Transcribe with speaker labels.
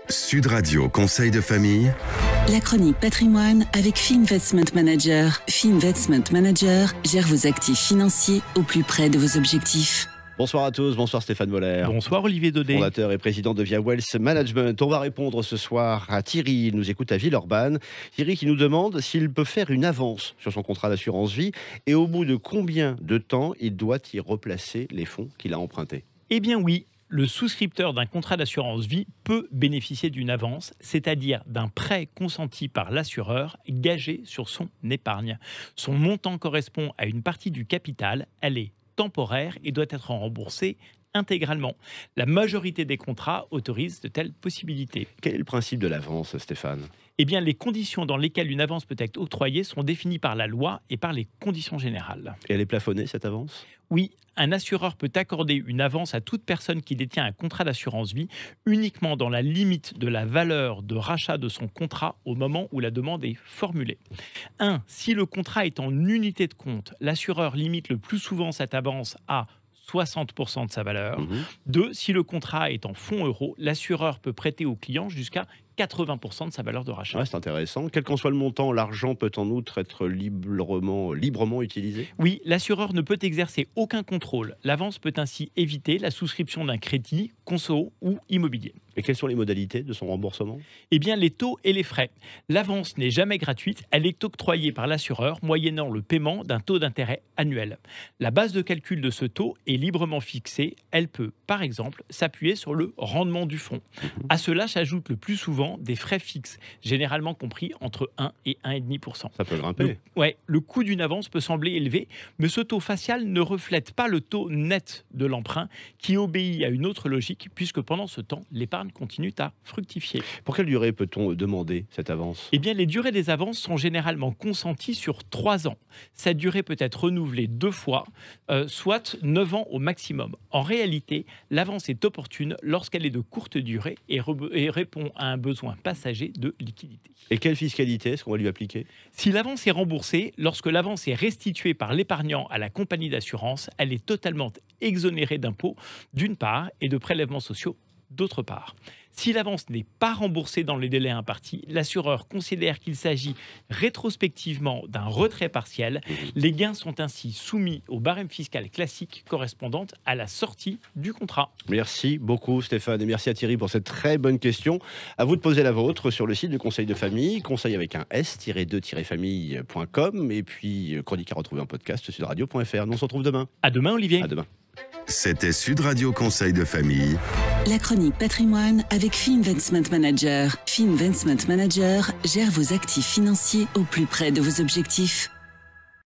Speaker 1: Sud Radio Conseil de famille.
Speaker 2: La chronique patrimoine avec Finvestment Manager. Finvestment Manager gère vos actifs financiers au plus près de vos objectifs.
Speaker 3: Bonsoir à tous, bonsoir Stéphane Moller.
Speaker 4: Bonsoir Olivier Daudet.
Speaker 3: Fondateur et président de Via Wealth Management. On va répondre ce soir à Thierry, il nous écoute à Villeurbanne. Thierry qui nous demande s'il peut faire une avance sur son contrat d'assurance vie et au bout de combien de temps il doit y replacer les fonds qu'il a empruntés.
Speaker 4: Eh bien oui, le souscripteur d'un contrat d'assurance vie peut bénéficier d'une avance, c'est-à-dire d'un prêt consenti par l'assureur gagé sur son épargne. Son montant correspond à une partie du capital, elle est temporaire et doit être remboursée intégralement. La majorité des contrats autorisent de telles possibilités.
Speaker 3: Quel est le principe de l'avance, Stéphane ?
Speaker 4: Eh bien, les conditions dans lesquelles une avance peut être octroyée sont définies par la loi et par les conditions générales.
Speaker 3: Et elle est plafonnée, cette avance ?
Speaker 4: Oui, un assureur peut accorder une avance à toute personne qui détient un contrat d'assurance vie uniquement dans la limite de la valeur de rachat de son contrat au moment où la demande est formulée. 1. Si le contrat est en unité de compte, l'assureur limite le plus souvent cette avance à 60% de sa valeur. 2. Si le contrat est en fonds euros, l'assureur peut prêter au client jusqu'à 80% de sa valeur de rachat.
Speaker 3: Ouais, c'est intéressant. Quel qu'en soit le montant, l'argent peut en outre être librement utilisé ?
Speaker 4: Oui, l'assureur ne peut exercer aucun contrôle. L'avance peut ainsi éviter la souscription d'un crédit, conso ou immobilier.
Speaker 3: Et quelles sont les modalités de son remboursement ?
Speaker 4: Eh bien, les taux et les frais. L'avance n'est jamais gratuite, elle est octroyée par l'assureur moyennant le paiement d'un taux d'intérêt annuel. La base de calcul de ce taux est librement fixée. Elle peut, par exemple, s'appuyer sur le rendement du fonds. À cela s'ajoute le plus souvent des frais fixes, généralement compris entre 1 et 1,5%.
Speaker 3: Ça peut grimper.
Speaker 4: Le coût d'une avance peut sembler élevé, mais ce taux facial ne reflète pas le taux net de l'emprunt qui obéit à une autre logique puisque pendant ce temps, l'épargne continue à fructifier.
Speaker 3: Pour quelle durée peut-on demander cette avance ?
Speaker 4: Eh bien, les durées des avances sont généralement consenties sur 3 ans. Cette durée peut être renouvelée 2 fois, soit 9 ans au maximum. En réalité, l'avance est opportune lorsqu'elle est de courte durée et répond à un besoin passager de liquidité.
Speaker 3: Et quelle fiscalité est-ce qu'on va lui appliquer ?
Speaker 4: Si l'avance est remboursée, lorsque l'avance est restituée par l'épargnant à la compagnie d'assurance, elle est totalement exonérée d'impôts d'une part et de prélèvements sociaux d'autre part. Si l'avance n'est pas remboursée dans les délais impartis, l'assureur considère qu'il s'agit rétrospectivement d'un retrait partiel. Les gains sont ainsi soumis au barème fiscal classique correspondant à la sortie du contrat.
Speaker 3: Merci beaucoup Stéphane et merci à Thierry pour cette très bonne question. À vous de poser la vôtre sur le site du Conseil de famille, conseil avec un s-2-famille.com et puis chronique à retrouver en podcast sur sudradio.fr. Nous on se retrouve demain.
Speaker 4: À demain Olivier.
Speaker 3: À demain.
Speaker 1: C'était Sud Radio Conseil de famille.
Speaker 2: La chronique patrimoine avec Finvestment Manager. Finvestment Manager gère vos actifs financiers au plus près de vos objectifs.